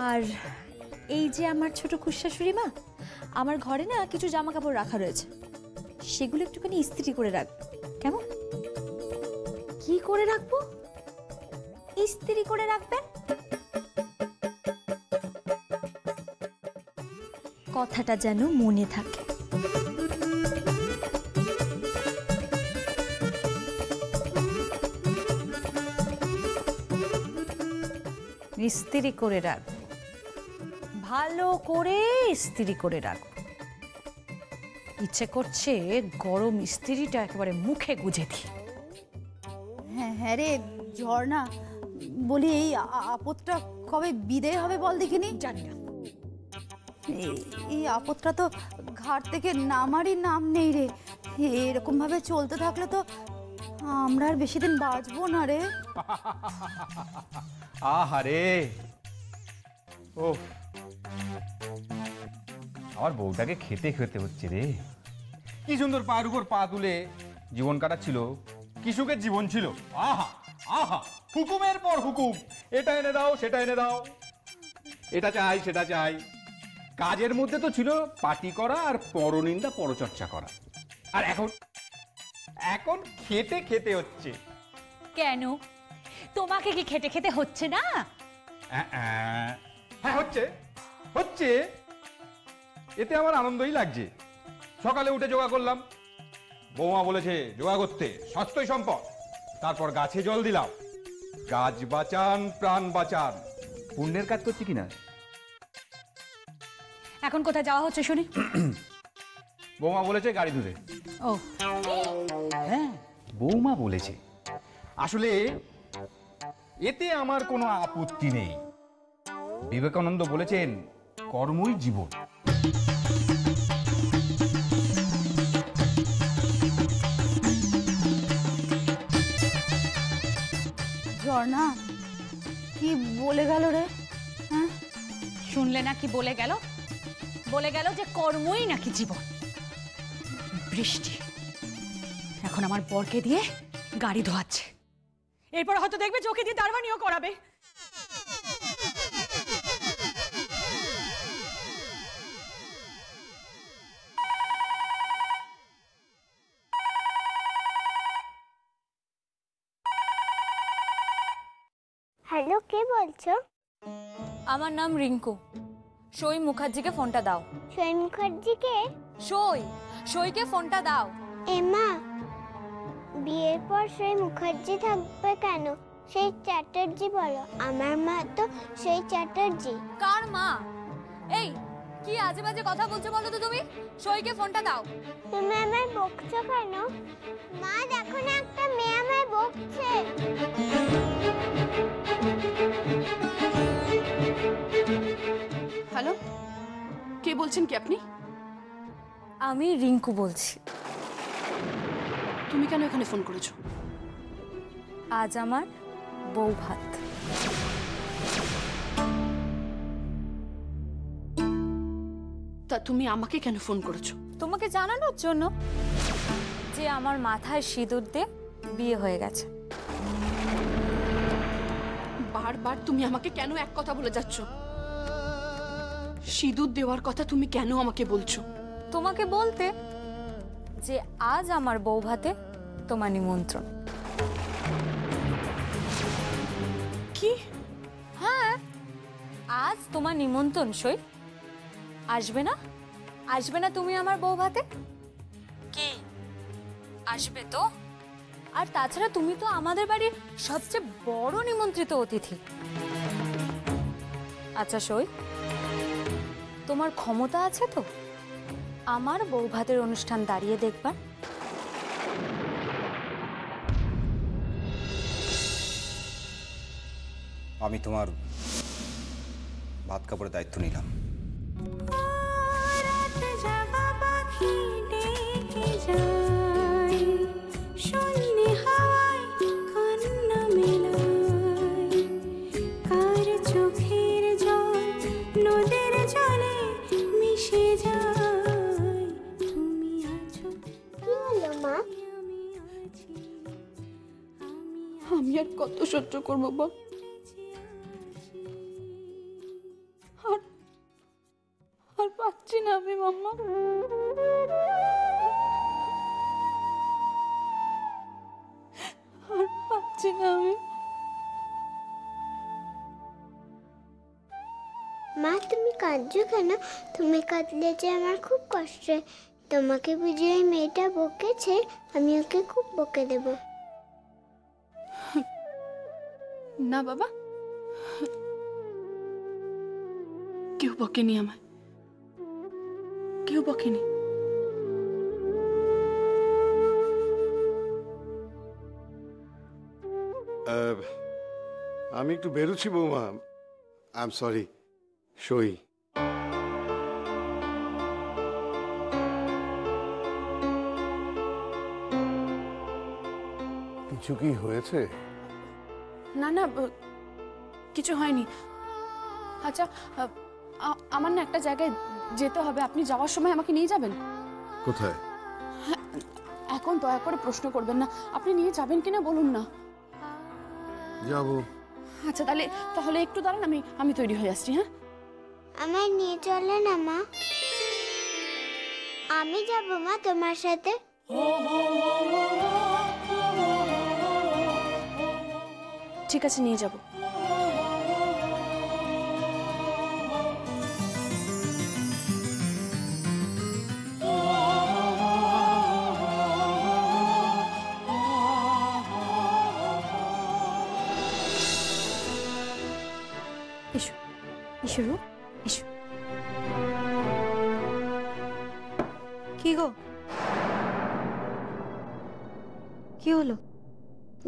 আর এই যে আমার ছোট খুশাশুড়ি মা, আমার ঘরে না কিছু জামা কাপড় রাখা রয়েছে, সেগুলো একটুখানি ইস্ত্রি করে রাখবে কেমন? কি করে রাখবো? ইস্ত্রি করে রাখবেন। কথাটা যেন মনে থাকে। ইস্ত্রি করে রাখবো, ভালো করে ইস্ত্রি করে রাখবো। ইচ্ছে করছে গরম ইস্ত্রিটা একেবারে মুখে গুজে দিই। হ্যাঁ হ্যাঁ রে ঝর্ণা, বলি এই আপদটা কবে বিদায় হবে বল দেখিনি? জানি না। এই আপদটা তো ঘাট থেকে নামারই নাম নেই রে। এরকম ভাবে চলতে থাকলে তো আমরা আর বেশি দিন বাঁচবো না রে। আহারে, ও আমার বউটাকে খেতে খেতে হচ্ছে রে। কি সুন্দর পায়ের উপর পা তুলে জীবন কাটাচ্ছিল, কি সুখের জীবন ছিল। আহা আহা, হুকুমের পর হুকুম, এটা এনে দাও সেটা এনে দাও, এটা চাই সেটা চাই। কাজের মধ্যে তো ছিল পার্টি করা আর পরনিন্দা পরচর্চা করা। আর এখন এখন খেতে খেতে হচ্ছে। কেন, তোমাকে কি খেতে খেতে হচ্ছে না? হ্যাঁ হচ্ছে হচ্ছে, এতে আমার আনন্দই লাগছে। সকালে উঠে যোগা করলাম, বৌমা বলেছে যোগা করতে স্বাস্থ্যই সম্পদ। তারপর গাছে জল দিলাম, গাছ বাঁচান প্রাণ বাঁচান, পুণ্যের কাজ করছি কিনা। এখন কোথায় যাওয়া হচ্ছে শুনি? বৌমা বলেছে গাড়ি ধুতে। ও হ্যাঁ, বৌমা বলেছে। আসলে এতে আমার কোনো আপত্তি নেই। বিবেকানন্দ বলেছেন কর্মই জীবন। ঝর্ণা কি বলে গেল রে? হ্যাঁ, শুনলে না কি বলে গেল? বলে গেল যে কর্মই নাকি জীবন। বৃষ্টি এখন আমার বরকে দিয়ে গাড়ি ধোয়াচ্ছে, এরপর হয়তো দেখবে চোখে দিয়ে দারবানিও করাবে। হ্যালো, কে বলছো? আমার নাম রিঙ্কু। সই মুখার্জিকে ফোনটা দাও। সই মুখার্জিকে? সইকে ফোনটা দাও। এমা, বিয়ের পর সই মুখার্জি থাকবে কেন? সেই চ্যাটার্জি বলো। আমার মা তো সেই চ্যাটার্জি। কার মা? এই কি আজে বাজে কথা বলছো বলো তো তুমি? সইকে ফোনটা দাও। তুমি আমায় বকছো কেন? মা দেখো না, একটা মেয়ে আমায় বকছে। হ্যালো, কে বলছেন কি আপনি? আমি রিঙ্কু বলছি। তুমি কেন এখানে ফোন করেছো? আজ আমার বউ ভাত। তা তুমি আমাকে কেন ফোন করেছো? তোমাকে জানানোর জন্য যে আমার মাথায় সিঁদুর দিয়ে বিয়ে হয়ে গেছে। বারবার তুমি আমাকে কেন এক কথা বলে যাচ্ছ? সিঁদুর দেওয়ার কথা তুমি কেন আমাকে বলছো? তোমাকে বলতে যে আজ আমার বউ ভাতে তোমার নিমন্ত্রণ। কি? হ্যাঁ, আজ তোমার নিমন্ত্রণ। সই আসবে না? আসবে না তুমি আমার বউ ভাতে? কি আসবে তো? আর তাছাড়া তুমি তো আমাদের বাড়ির সবচেয়ে বড় নিমন্ত্রিত অতিথি। আচ্ছা সই, তোমার ক্ষমতা আছে তো আমার বউ ভাতের অনুষ্ঠান দাঁড়িয়ে দেখবার? আমি তোমার ভাত কাপড়ের দায়িত্ব নিলাম। আমি আর কত সহ্য করবো বল? পারছি না আমি মাম্মা। আর পারছি না আমি। মা তুমি কাঁদছো কেন? তুমি কাঁদলে যে আমার খুব কষ্ট হয়। তোমাকে বুঝে ওই মেয়েটা বকেছে, আমি ওকে খুব বকে দেব। না বাবা, কেউ বকেনি আমায়, কেউ বকেনি। আমি একটু বেরোচ্ছি বৌমা। I am sorry. সই। কিছু কি হয়েছে? না না, কিছু হয়নি। আচ্ছা, আমার না একটা জায়গায় যেতে হবে, আপনি যাওয়ার সময় আমাকে নিয়ে যাবেন? কোথায়? এখন দয়া করে প্রশ্ন করবেন না, আপনি নিয়ে যাবেন কিনা বলুন না। যাবো। আচ্ছা তাহলে তাহলে একটু দাঁড়ান, আমি তৈরি হয়ে আসছি। হ্যাঁ, আমায় নিয়ে চলে না মা। আমি যাব মা তোমার সাথে। ঠিক আছে, নিয়ে যাব। এসো এসো রূপ, এসো। কি গো, কি হলো?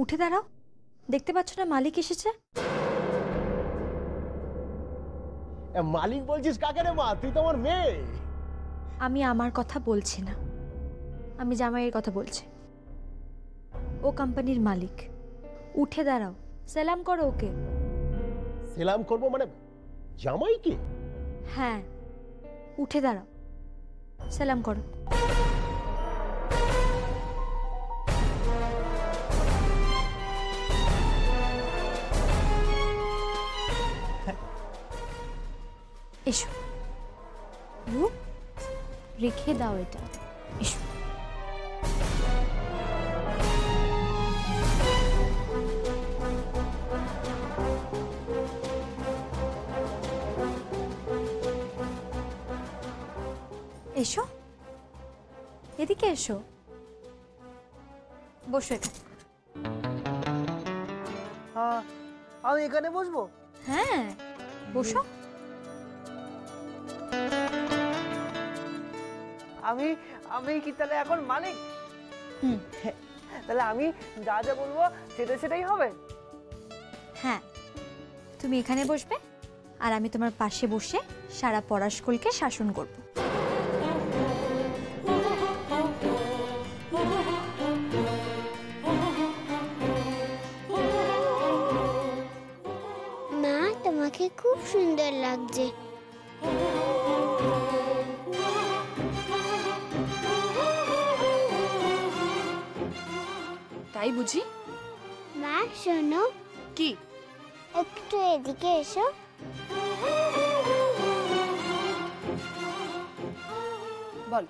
উঠে দাঁড়াও, দেখতে পাচ্ছ না মালিক এসেছে? মালিক বলছিস কাকে রে মা? তুই তো আমার মেয়ে। আমি আমার কথা বলছি না, আমি জামাইয়ের কথা বলছি। ও কোম্পানির মালিক। উঠে দাঁড়াও, সালাম করো ওকে। সেলাম করবো মানে জামাইকে? হ্যাঁ, উঠে দাঁড়াও, সালাম করো। এসো রূপ, রেখে দাও এটা। এসো। এসো, এদিকে এসো, বসো এখানে। আমি এখানে বসবো? হ্যাঁ, বসো। আমি আমি কি তাহলে এখন মালিক? হুম। তাহলে আমি যা যা বলবো সেটাই হবে? হ্যাঁ, তুমি এখানে বসবে আর আমি তোমার পাশে বসে সারা পরাশকলকে শাসন করব। মা তোমাকে খুব সুন্দর লাগছে। তাই বুঝি? মা শোনো, কি? একটু এদিকে এসো। বল।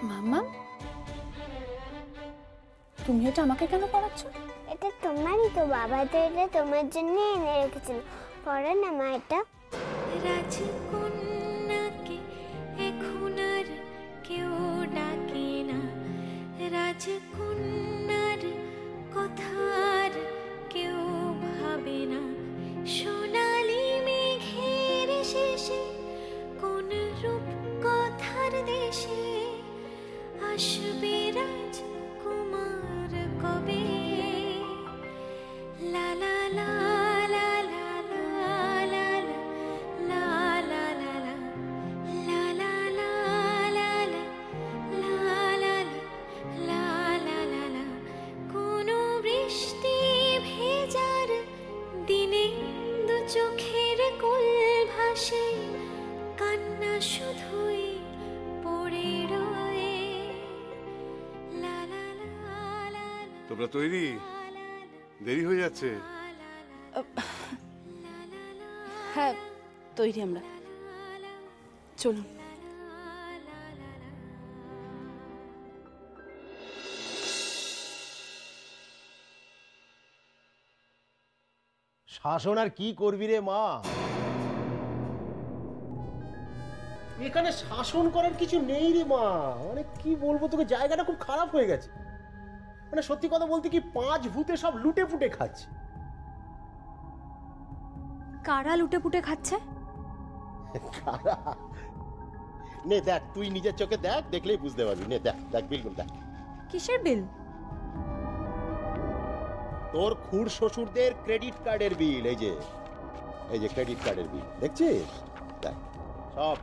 মাম্মা, তুমি এটা আমাকে কেন পড়াচ্ছ? এটা তোমারই তো, বাবা তো এটা তোমার জন্য এনে রেখেছিল। পড়ো না মা এটা। রাজকন্যাকে এখন আর কেউ ডাকে না, রাজকন্যার কথার কেউ ভাবে না। সোনালি মেঘের শেষে কোন রূপ কথার দেশে আসবে রাজকুমার কবে? লা লা লা লা লা লা লা লা লা লা তোমরা তৈরি? দেরি হয়ে যাচ্ছে। হ্যাঁ তৈরি আমরা, চলুন। শাসন আর কি করবি রে মা? এখানে শাসন করার কিছু নেই রে মা। মানে কি বলবো তোকে, জায়গাটা খুব খারাপ হয়ে গেছে। মানে সত্যি কথা বলতে কি, 5 ভূতে সব লুটে পুটে খাচ্ছে। কারা লুটে পুটে খাচ্ছে? কারা? নে দেখ, তুই নিজের চোখে দেখ, দেখলেই বুঝতে পারবি। নে দেখ দেখ, বিলকুল দেখ। কিসের বিল? তোর খুড় শ্বশুরদের ক্রেডিট কার্ডের বিল। এই যে ক্রেডিট কার্ডের বিল দেখছিস? দেখ, সব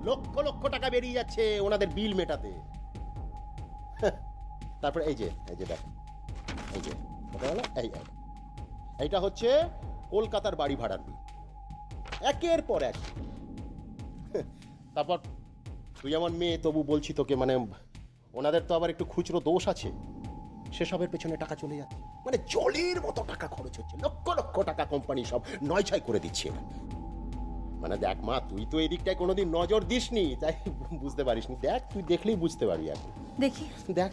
লক্ষ লক্ষ টাকা বেরিয়ে যাচ্ছে ওনাদের বিল মেটাতে। তারপরে এই যে দেখ, কথা হলো এইটা হচ্ছে কলকাতার বাড়ি ভাড়ার বিল, একের পর এক। তারপর তুই আমার মেয়ে, তবু বলছি তোকে, মানে ওনাদের তো আবার একটু খুচরো দোষ আছে, সেসবের পেছনে টাকা চলে যাচ্ছে। মানে জলের মতো টাকা খরচ হচ্ছে, লক্ষ লক্ষ টাকা কোম্পানি সব নয়ছয় করে দিচ্ছে। মানে দেখ মা, তুই তো এদিকটায় কোনোদিন নজর দিসনি, তাই বুঝতে পারিসনি। দেখ, তুই দেখলেই বুঝতে পারবি। আর দেখি, দেখ।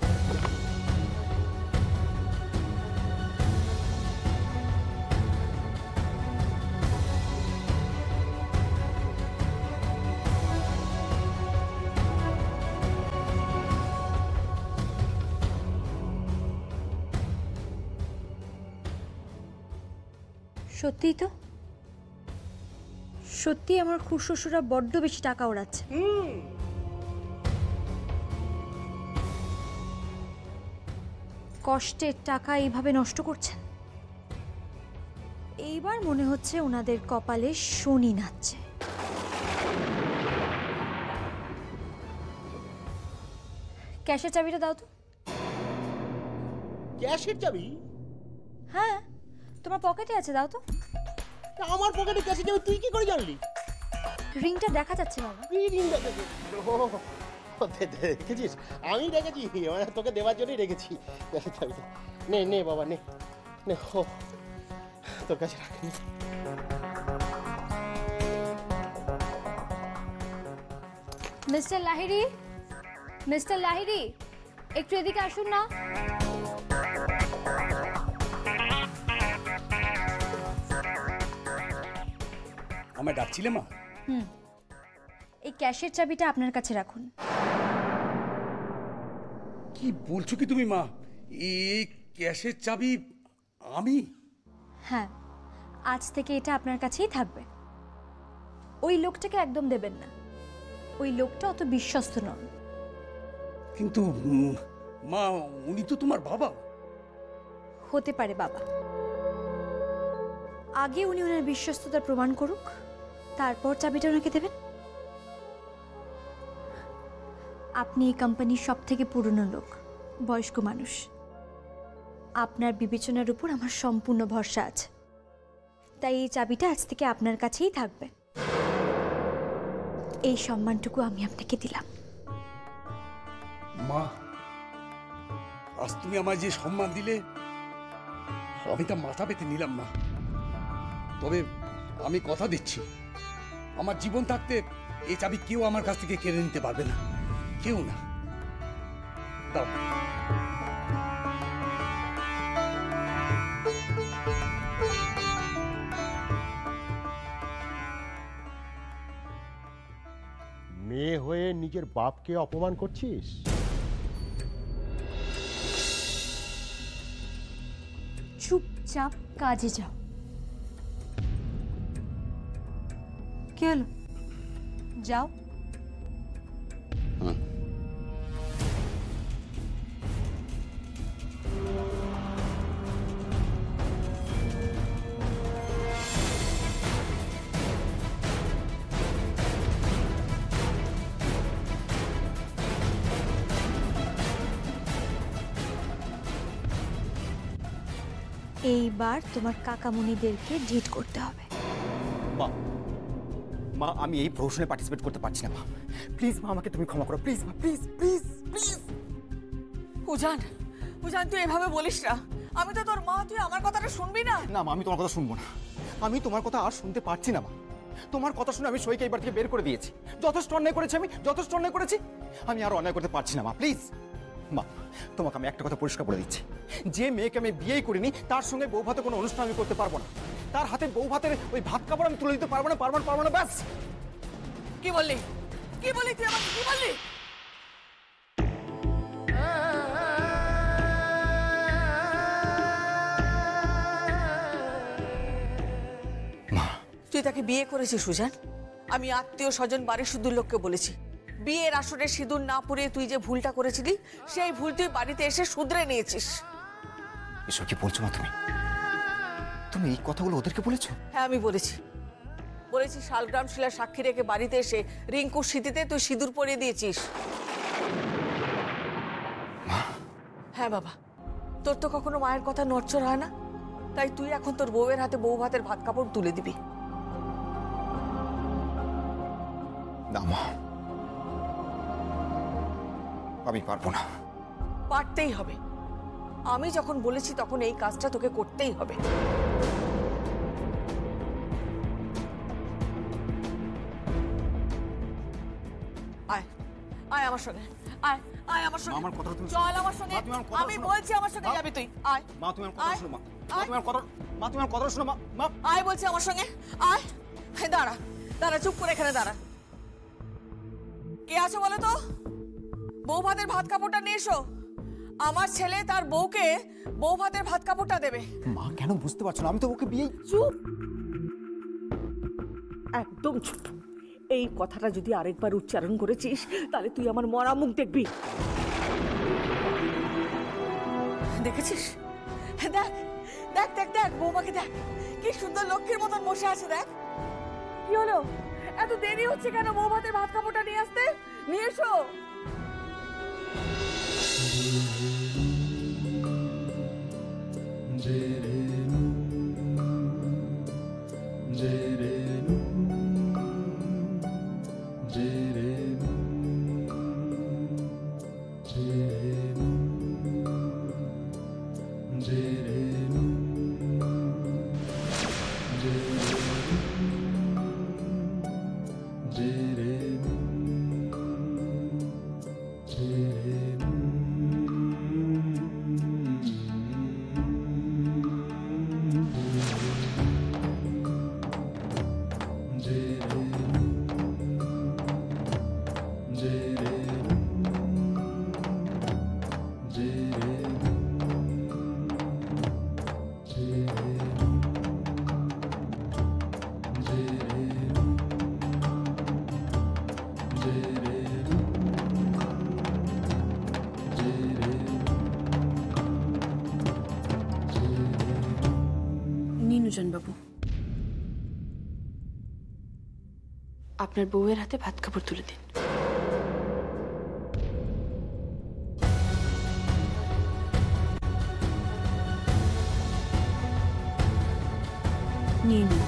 সত্যিই তো, সত্যি আমার খুড়শ্বশুরা বড্ড বেশি টাকা ওড়াচ্ছে। কষ্টের টাকা এইভাবে নষ্ট করছেন। এইবার মনে হচ্ছে ওনাদের কপালে শনি নাচছে। ক্যাশের চাবিটা দাও তো। ক্যাশের চাবি? হ্যাঁ, তোমার পকেটে আছে, দাও তো। আমার পকেটে ক্যাশের চাবি তুই কি করে জানলি? রিংটা দেখা যাচ্ছে বাবা। দেখেছিস, আমি রেখেছি, মানে তোকে দেওয়ার জন্যই রেখেছি ক্যাশের চাবিটা। নে নে বাবা, নে নে, তোর কাছে রাখি। মিস্টার লাহিড়ী, মিস্টার লাহিড়ী, একটু এদিকে আসুন না। আমায় ডাকছিলে মা? এই ক্যাশের চাবিটা আপনার কাছে রাখুন। কি বলছো কি তুমি মা? এই ক্যাশের চাবি আমি? হ্যাঁ, আজ থেকে এটা আপনার কাছেই থাকবে। ওই লোকটাকে একদম দেবেন না, ওই লোকটা অত বিশ্বস্ত নন। কিন্তু মা, উনি তো তোমার বাবা। হতে পারে বাবা, আগে উনি ওনার বিশ্বস্ততার প্রমাণ করুক, তারপর চাবিটা ওনাকে দেবেন। আপনি এই কোম্পানির সব থেকে পুরনো লোক, বয়স্ক মানুষ। আপনার বিবেচনার উপর আমার সম্পূর্ণ ভরসা আছে, তাই এই চাবিটা আজ থেকে আপনার কাছেই থাকবে। এই সম্মানটুকু আমি আপনাকে দিলাম। মা, আজ তুমি আমায় যে সম্মান দিলে, আমি তা মাথা পেতে নিলাম মা। তবে আমি কথা দিচ্ছি, আমার জীবন থাকতে এই চাবি কেউ আমার কাছ থেকে কেড়ে নিতে পারবে না, কেউ না। দাও। মেয়ে হয়ে নিজের বাপকে অপমান করছিস? চুপচাপ কাজে যাও। কি হলো? যাও। এইবার তোমার কাকামুনিদেরকে ঢিট করতে হবে। মা, মা, আমি এই প্রশ্নে পার্টিসিপেট করতে পারছি না মা। প্লিজ মা, আমাকে তুমি ক্ষমা করো, প্লিজ মা, প্লিজ প্লিজ প্লিজ। উজান, বুঝান তুই এভাবে বলিস না, আমি তো তোর মা, তুই আমার কথাটা শুনবি না? না মা, আমি তোমার কথা শুনবো না। আমি তোমার কথা আর শুনতে পারছি না মা। তোমার কথা শুনে আমি সইকে এইবার থেকে বের করে দিয়েছি। যথেষ্ট অন্যায় করেছি, আমি যথেষ্ট অন্যায় করেছি। আমি আর অন্যায় করতে পারছি না মা, প্লিজ। মা, তোমাকে আমি একটা কথা পরিষ্কার করে দিচ্ছি, যে মেয়েকে আমি বিয়েই করিনি তার সঙ্গে বউ ভাতে কোনো অনুষ্ঠান আমি করতে পারবো না। তার হাতে বউ ভাতের ওই ভাত কাপড় আমি তুলে দিতে পারবো না, পারবো না, ব্যাস। কি বললি? কি বললি তুই আমাকে? কি বললি? তুই তাকে বিয়ে করেছিস সুজান। আমি আত্মীয় স্বজন বাড়ির শুধু লোককে বলেছি, বিয়ের আসরে সিঁদুর না পরিয়ে তুই যে ভুলটা করেছিলি, সেই ভুল তুই বাড়িতে এসে শুধরে নিয়েছিস। এসব কি বলছো মা তুমি? তুমি এই কথাগুলো ওদেরকে বলেছো? হ্যাঁ আমি বলেছি। শালগ্রাম শিলা সাক্ষী রেখে বাড়িতে এসে রিঙ্কুর স্মৃতিতে তুই সিঁদুর পরিয়ে দিয়েছিস। হ্যাঁ বাবা, তোর তো কখনো মায়ের কথা নড়চড় হয় না, তাই তুই এখন তোর বউয়ের হাতে বউ ভাতের ভাত কাপড় তুলে দিবি। না মা, আমি পারবো না। পারতেই হবে। আমি যখন বলেছি তখন এই কাজটা তোকে করতেই হবে। আয় আয় আমার সঙ্গে, আয় আয় আমার সঙ্গে, আমার কথা তুমি চল আমার সঙ্গে। মা, তুমি আমার কথা আমি শোনো। বলছি আমার সঙ্গে যাবি তুই। আয় মা, তুমি আমার কথা শোনো মা। মা, তুমি আমার কথা, মা, তুমি আমার কথা শোনো মা। মা, আয় বলছি আমার সঙ্গে, আয়। দাঁড়া দাঁড়া, চুপ করে এখানে দাঁড়া। কে আছে বলো তো? বউ ভাতের ভাত কাপড়টা নিয়ে এসো। আমার ছেলে তার বউকে বউ ভাতের ভাত কাপড়টা দেবে। মা কেন বুঝতে পারছো না? আমি তো ওকে বিয়ে। চুপ, একদম চুপ। এই কথাটা যদি আরেকবার উচ্চারণ করেছিস তাহলে তুই আমার মরা মুখ দেখবি। দেখেছিস? দেখ দেখ দেখ দেখ, বৌমাকে দেখ, কি সুন্দর লক্ষ্মীর মতন বসে আছে। দেখ কি হলো, এত দেরি হচ্ছে কেন বউ ভাতের ভাত কাপড়টা নিয়ে আসতে? নিয়ে এসো। বাবু, আপনার বউয়ের হাতে ভাত কাপড় তুলে দিন। নিয়ে নিন।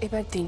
এবার দিন।